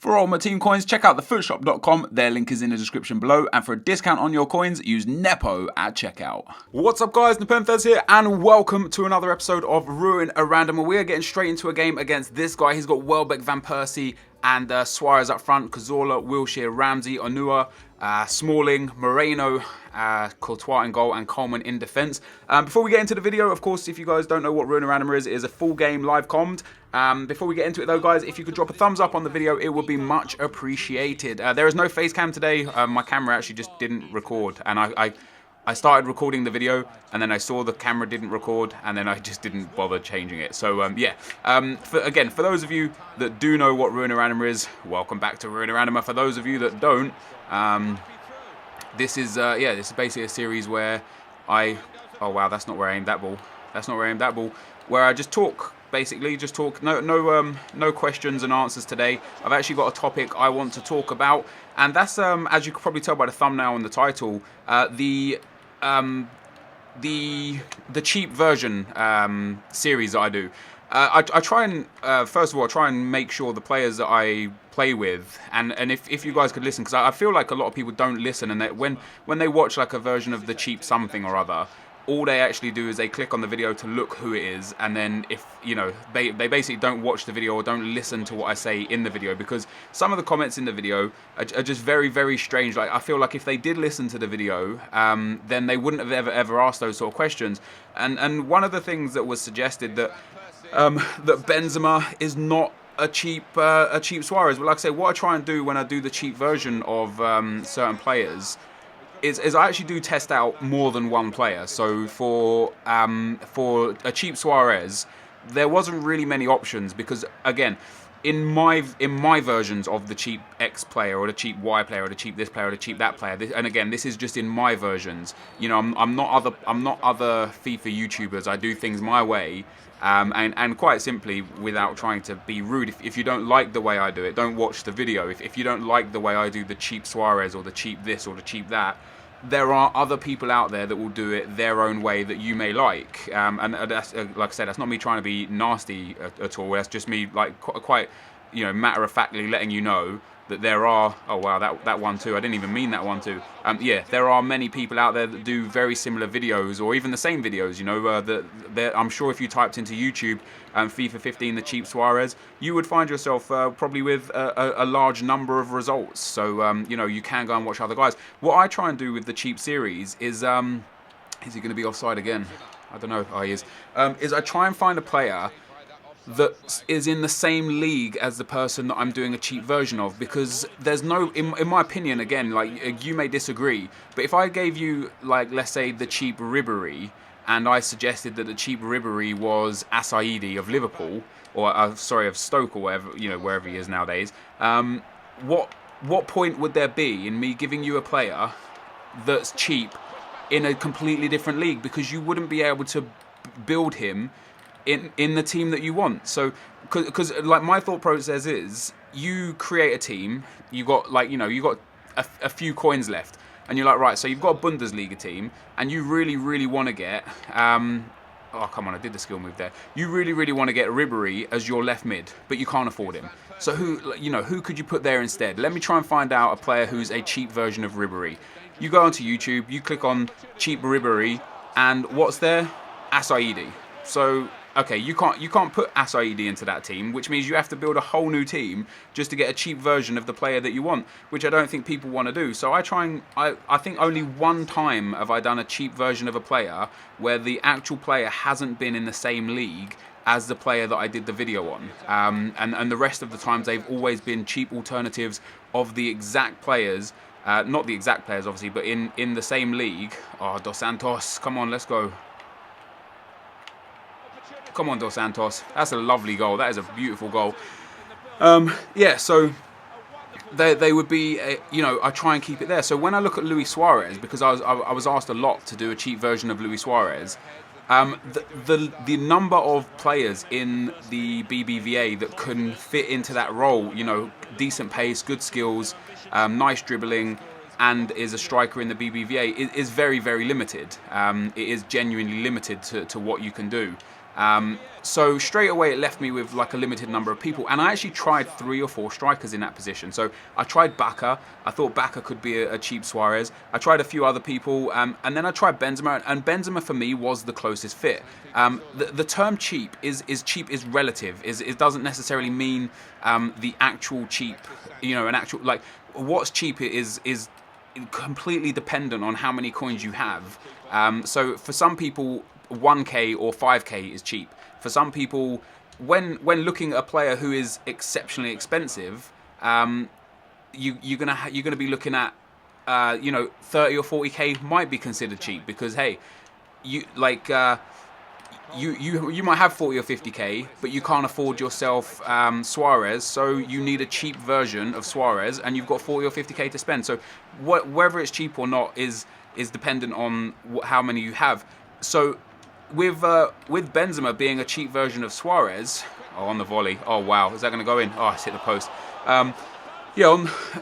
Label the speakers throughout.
Speaker 1: For all my team coins, check out thefootshop.com. Their link is in the description below. And for a discount on your coins, use Nepo at checkout. What's up, guys? NepentheZ here, and welcome to another episode of Ruin a Random. We are getting straight into a game against this guy. He's got Welbeck, Van Persie, and Suarez up front, Cazorla, Wilshere, Ramsey, Onua, Smalling, Moreno, Courtois in goal, and Coleman in defence. Before we get into the video, of course, if you guys don't know what Ruin a Random is, it is a full game live commed. Before we get into it though, guys, if you could drop a thumbs up on the video, it would be much appreciated. There is no face cam today. My camera actually just didn't record, and I started recording the video, and then I saw the camera didn't record, and then I just didn't bother changing it. So yeah, for those of you that do know what Ruin a Random is, welcome back to Ruin a Random. For those of you that don't, this is basically a series where oh wow, that's not where I aimed that ball. That's not where I aimed that ball. Where I just talk. Basically, just talk. No questions and answers today. I've actually got a topic I want to talk about, and that's as you can probably tell by the thumbnail and the title, the cheap version series that I do. I try and first of all try and make sure the players that I play with, and if you guys could listen, because I feel like a lot of people don't listen, and that when they watch like a version of the cheap something or other, all they actually do is they click on the video to look who it is, and then if, you know, they basically don't watch the video or don't listen to what I say in the video, because some of the comments in the video are just very, very strange. Like, I feel like if they did listen to the video, then they wouldn't have ever asked those sort of questions. And one of the things that was suggested that Benzema is not a cheap Suarez. But like I say, what I try and do when I do the cheap version of certain players is I actually do test out more than one player. So for a cheap Suarez, there wasn't really many options, because again, in my versions of the cheap X player or the cheap Y player or the cheap this player or the cheap that player, and again, this is just in my versions. You know, I'm not other FIFA YouTubers. I do things my way. And quite simply, without trying to be rude, if you don't like the way I do it, don't watch the video. If you don't like the way I do the cheap Suarez or the cheap this or the cheap that, there are other people out there that will do it their own way that you may like. And that's, like I said, that's not me trying to be nasty at all. That's just me, like, quite, you know, matter-of-factly letting you know that there are, oh wow, that one too, I didn't even mean that one too. Yeah, there are many people out there that do very similar videos, or even the same videos, you know, I'm sure if you typed into YouTube FIFA 15 the cheap Suarez, you would find yourself probably with a large number of results. So, you know, you can go and watch other guys. What I try and do with the cheap series is he going to be offside again? I don't know. Oh, he is. Is I try and find a player that is in the same league as the person that I'm doing a cheap version of, because there's no, in my opinion, again, like, you may disagree, but if I gave you, like, let's say the cheap Ribery, and I suggested that the cheap Ribery was Asaidi of Liverpool, or sorry, of Stoke, or whatever, you know, wherever he is nowadays, what point would there be in me giving you a player that's cheap in a completely different league? Because you wouldn't be able to build him in the team that you want. So, because like, my thought process is, you create a team, you got, like, you know, you got a few coins left, and you're like, right, so you've got a Bundesliga team, and you really, really want to get oh come on, I did the skill move there. You really, really want to get Ribery as your left mid, but you can't afford him. So who could you put there instead? Let me try and find out a player who's a cheap version of Ribery. You go onto YouTube, you click on cheap Ribery, and what's there? Asaidi. So, okay, you can't put Asaidi into that team, which means you have to build a whole new team just to get a cheap version of the player that you want, which I don't think people want to do. So I think only one time have I done a cheap version of a player where the actual player hasn't been in the same league as the player that I did the video on. And the rest of the times they've always been cheap alternatives of the exact players, not the exact players obviously, but in the same league. Oh, Dos Santos, come on, let's go. Come on, Dos Santos. That's a lovely goal. That is a beautiful goal. Yeah, so they would be, you know, I try and keep it there. So when I look at Luis Suarez, because I was asked a lot to do a cheap version of Luis Suarez, the number of players in the BBVA that can fit into that role, you know, decent pace, good skills, nice dribbling, and is a striker in the BBVA is very, very limited. It is genuinely limited to what you can do. So straight away it left me with like a limited number of people, and I actually tried 3 or 4 strikers in that position. So I tried Baka. I thought Baka could be a cheap Suarez. I tried a few other people, and then I tried Benzema, and Benzema for me was the closest fit. The term cheap is relative. It doesn't necessarily mean the actual cheap. An actual, like, what's cheap is completely dependent on how many coins you have. So for some people, 1k or 5k is cheap. For some people, when looking at a player who is exceptionally expensive, you're gonna be looking at 30 or 40k might be considered cheap, because hey, you might have 40 or 50k, but you can't afford yourself Suarez, so you need a cheap version of Suarez, and you've got 40 or 50k to spend. So whether it's cheap or not is dependent on how many you have. So with Benzema being a cheap version of Suarez, on the volley, oh wow, is that going to go in? Oh, it's hit the post.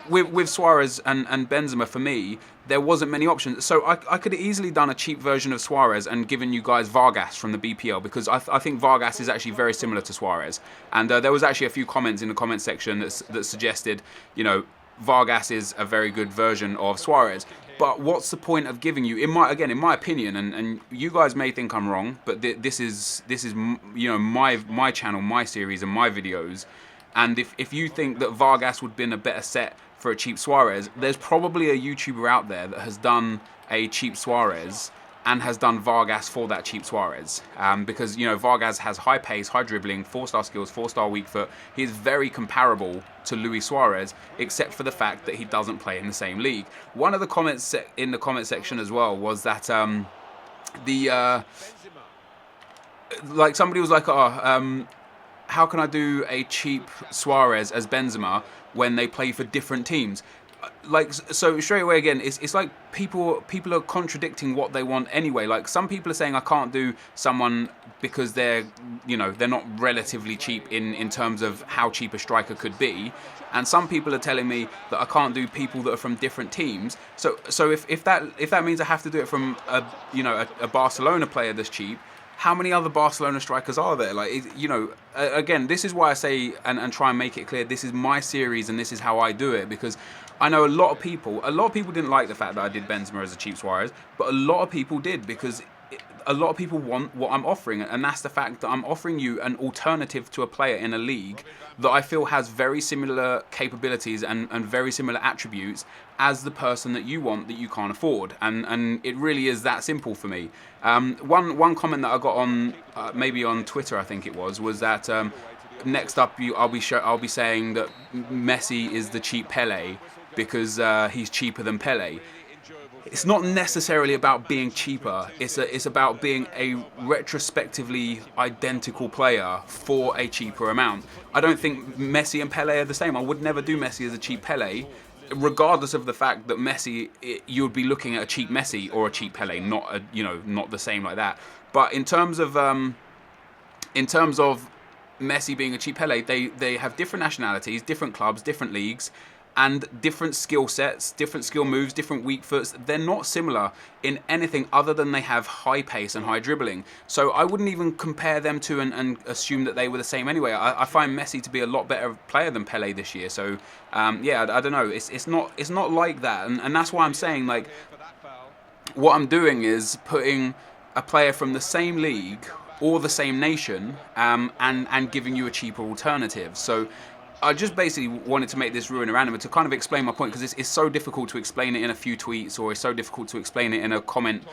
Speaker 1: With Suarez and Benzema, for me, there wasn't many options. So I could have easily done a cheap version of Suarez and given you guys Vargas from the BPL, because I think Vargas is actually very similar to Suarez. And there was actually a few comments in the comment section that suggested, Vargas is a very good version of Suarez. But what's the point of giving you, in my opinion, and you guys may think I'm wrong, but this is my channel, my series, and my videos. And if you think that Vargas would have been a better set for a cheap Suarez, there's probably a YouTuber out there that has done a cheap Suarez and has done Vargas for that cheap Suarez. Because, Vargas has high pace, high dribbling, 4-star skills, 4-star weak foot. He is very comparable to Luis Suarez, except for the fact that he doesn't play in the same league. One of the comments in the comment section as well was that somebody was like, how can I do a cheap Suarez as Benzema when they play for different teams? So straight away again, it's like people are contradicting what they want anyway. Like, some people are saying I can't do someone because they're not relatively cheap in terms of how cheap a striker could be, and some people are telling me that I can't do people that are from different teams. So if that means I have to do it from a Barcelona player that's cheap, how many other Barcelona strikers are there? Again, this is why I say and try and make it clear, this is my series and this is how I do it, because I know a lot of people didn't like the fact that I did Benzema as a cheap Suarez, but a lot of people did, because a lot of people want what I'm offering, and that's the fact that I'm offering you an alternative to a player in a league that I feel has very similar capabilities and very similar attributes as the person that you want that you can't afford, and it really is that simple for me. One comment that I got on maybe on Twitter, I think it was that next up I'll be saying that Messi is the cheap Pele because he's cheaper than Pele. It's not necessarily about being cheaper. It's about being a retrospectively identical player for a cheaper amount. I don't think Messi and Pele are the same. I would never do Messi as a cheap Pele, regardless of the fact that Messi, you would be looking at a cheap Messi or a cheap Pele, not the same like that. But in terms of Messi being a cheap Pele, they have different nationalities, different clubs, different leagues, and different skill sets, different skill moves, different weak foots. They're not similar in anything other than they have high pace and high dribbling. So I wouldn't even compare them to and assume that they were the same anyway. I find Messi to be a lot better player than Pele this year. So I don't know. It's not like that, and that's why I'm saying, like, what I'm doing is putting a player from the same league or the same nation and giving you a cheaper alternative. So I just basically wanted to make this Ruin Random to kind of explain my point, because it's so difficult to explain it in a few tweets, or it's so difficult to explain it in a comment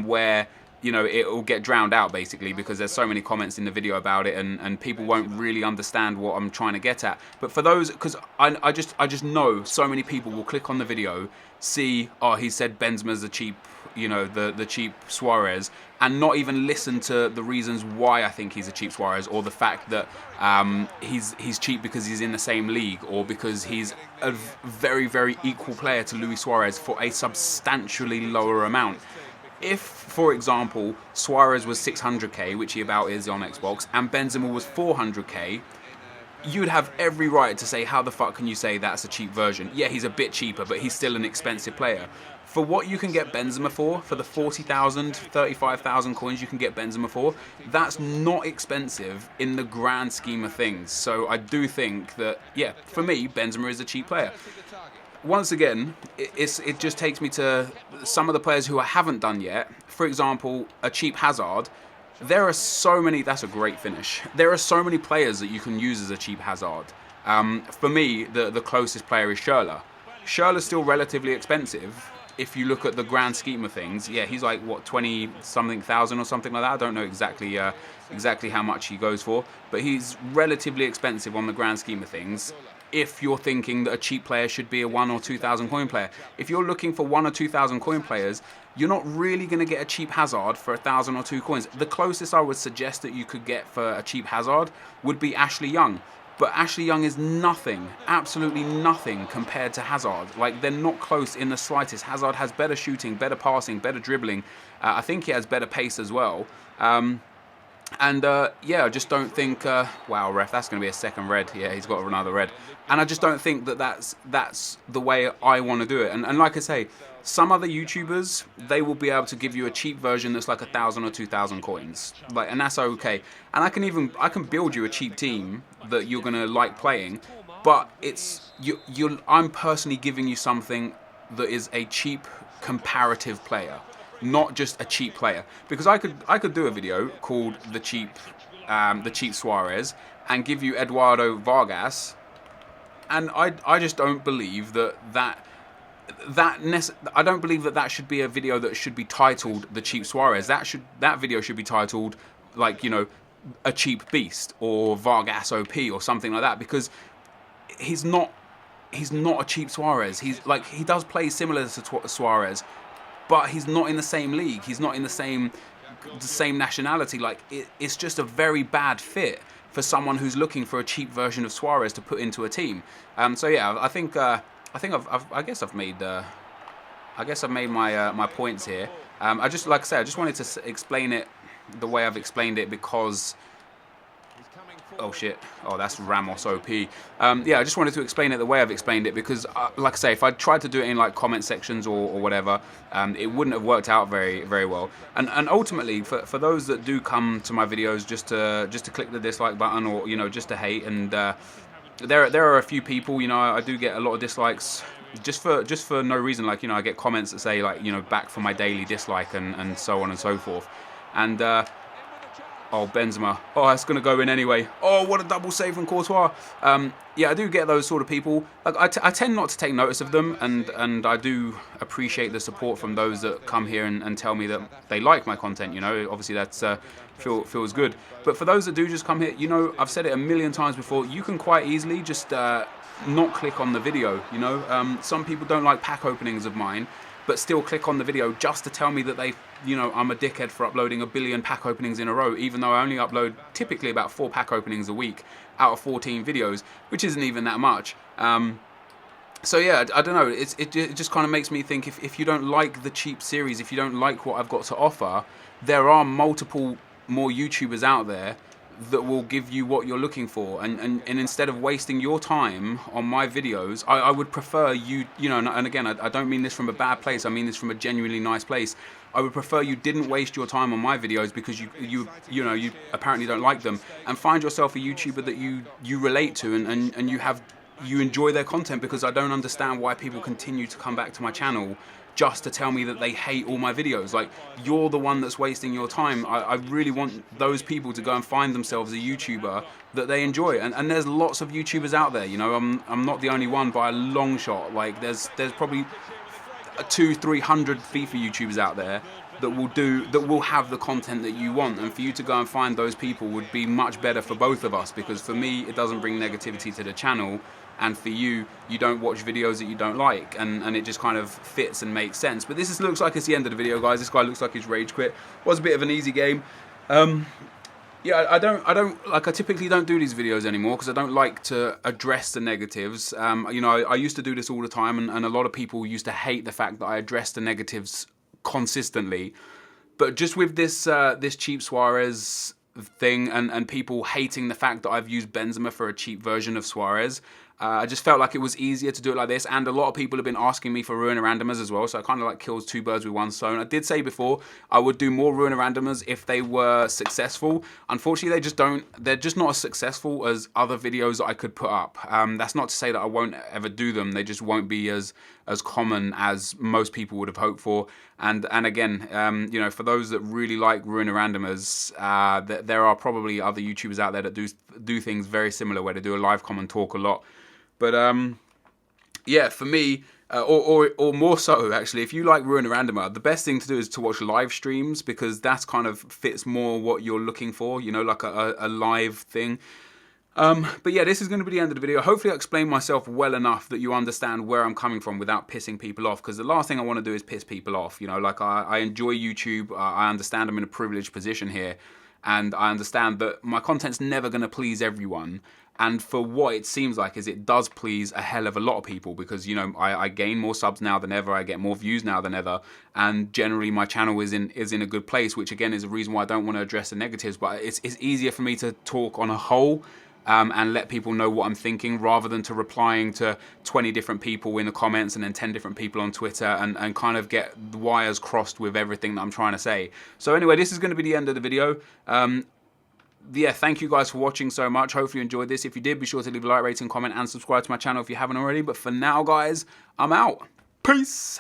Speaker 1: where it will get drowned out, basically, because there's so many comments in the video about it, and people won't really understand what I'm trying to get at. But for those, because I just know so many people will click on the video, see, oh, he said Benzema's the cheap, the cheap Suarez, and not even listen to the reasons why I think he's a cheap Suarez, or the fact that he's cheap because he's in the same league, or because he's a very, very equal player to Luis Suarez for a substantially lower amount. If, for example, Suarez was 600k, which he about is on Xbox, and Benzema was 400k, you would have every right to say, how the fuck can you say that's a cheap version? Yeah, he's a bit cheaper, but he's still an expensive player. For what you can get Benzema for the 40,000, 35,000 coins you can get Benzema for, that's not expensive in the grand scheme of things. So I do think that, yeah, for me, Benzema is a cheap player. Once again, it just takes me to some of the players who I haven't done yet. For example, a cheap Hazard. There are so many. That's a great finish. There are so many players that you can use as a cheap Hazard. For me, the closest player is Schürrle. Schürrle's still relatively expensive if you look at the grand scheme of things. Yeah, he's like what 20-something thousand or something like that. I don't know exactly how much he goes for, but he's relatively expensive on the grand scheme of things. If you're thinking that a cheap player should be a 1,000 or 2,000 coin player, if you're looking for 1,000 or 2,000 coin players, you're not really going to get a cheap Hazard for 1,000 or 2 coins. The closest I would suggest that you could get for a cheap Hazard would be Ashley Young. But Ashley Young is nothing, absolutely nothing compared to Hazard. Like, they're not close in the slightest. Hazard has better shooting, better passing, better dribbling. I think he has better pace as well. Yeah, I just don't think... wow, ref, that's going to be a second red. Yeah, he's got another red. And I just don't think that that's the way I want to do it. And like I say, some other YouTubers, they will be able to give you a cheap version that's like 1,000 or 2,000 coins. Like, and that's okay. And I can build you a cheap team that you're going to like playing. But I'm personally giving you something that is a cheap comparative player, not just a cheap player. Because I could do a video called the cheap Suarez and give you Eduardo Vargas, and I just don't believe that should be a video that should be titled the cheap Suarez. That video should be titled, like, you know, a cheap beast or Vargas OP or something like that, because he's not a cheap Suarez. He does play similar to Suarez, but he's not in the same league. He's not in the same nationality. Like, it's just a very bad fit for someone who's looking for a cheap version of Suarez to put into a team. So yeah, I guess I've made my points here. I just wanted to explain it the way I've explained it, because... Oh shit! Oh, that's Ramos OP. Yeah, I just wanted to explain it the way I've explained it, because, like I say, if I tried to do it in like comment sections or whatever, it wouldn't have worked out very, very well. And ultimately, for those that do come to my videos just to click the dislike button, or, you know, just to hate, and there are a few people, you know, I do get a lot of dislikes just for no reason. Like, you know, I get comments that say, like, you know, back for my daily dislike and so on and so forth. And oh, Benzema. Oh, that's going to go in anyway. Oh, what a double save from Courtois. Yeah, I do get those sort of people. Like, I tend not to take notice of them, and I do appreciate the support from those that come here and tell me that they like my content, you know. Obviously, that's feels good. But for those that do just come here, you know, I've said it a million times before, you can quite easily just not click on the video, you know. Some people don't like pack openings of mine, but still click on the video just to tell me that I'm a dickhead for uploading 1 billion pack openings in a row, even though I only upload typically about 4 pack openings a week out of 14 videos, which isn't even that much. So yeah, I don't know, it just kind of makes me think, if you don't like the cheap series, if you don't like what I've got to offer, there are multiple more YouTubers out there that will give you what you're looking for, and instead of wasting your time on my videos, I would prefer you know, and again, I don't mean this from a bad place, I mean this from a genuinely nice place. I would prefer you didn't waste your time on my videos because you apparently don't like them, and find yourself a YouTuber that you relate to, and you enjoy their content, because I don't understand why people continue to come back to my channel just to tell me that they hate all my videos. Like, you're the one that's wasting your time. I really want those people to go and find themselves a YouTuber that they enjoy. And there's lots of YouTubers out there, you know. I'm not the only one by a long shot. Like, there's probably 200-300 FIFA YouTubers out there that will have the content that you want, and for you to go and find those people would be much better for both of us, because for me, it doesn't bring negativity to the channel, and for you don't watch videos that you don't like, and it just kind of fits and makes sense. But this looks like it's the end of the video, guys. This guy looks like he's rage quit. Was a bit of an easy game. Yeah, I typically don't do these videos anymore, because I don't like to address the negatives. You know, I used to do this all the time, and a lot of people used to hate the fact that I address the negatives consistently. But just with this cheap Suarez thing, and people hating the fact that I've used Benzema for a cheap version of Suarez. I just felt like it was easier to do it like this, and a lot of people have been asking me for Ruiner Randomers as well, so it kind of like kills two birds with one stone. I did say before I would do more Ruiner Randomers if they were successful. Unfortunately, they're just not as successful as other videos that I could put up. That's not to say that I won't ever do them, they just won't be as common as most people would have hoped for. And again, you know, for those that really like Ruiner Randomers, there are probably other YouTubers out there that do things very similar, where they do a live comment talk a lot. But yeah, for me, or more so actually, if you like Ruiner Randomer, the best thing to do is to watch live streams, because that's kind of fits more what you're looking for, you know, like a live thing. But yeah, this is going to be the end of the video. Hopefully I explained myself well enough that you understand where I'm coming from without pissing people off, because the last thing I want to do is piss people off. You know, like I enjoy YouTube. I understand I'm in a privileged position here, and I understand that my content's never going to please everyone. And for what it seems like is it does please a hell of a lot of people, because, you know, I gain more subs now than ever, I get more views now than ever, and generally my channel is in a good place, which again is a reason why I don't want to address the negatives. But it's easier for me to talk on a whole, and let people know what I'm thinking, rather than to replying to 20 different people in the comments and then 10 different people on Twitter, and kind of get the wires crossed with everything that I'm trying to say. So anyway, this is going to be the end of the video. Yeah, thank you guys for watching so much. Hopefully you enjoyed this. If you did, be sure to leave a like, rating, comment, and subscribe to my channel if you haven't already. But for now, guys, I'm out. Peace.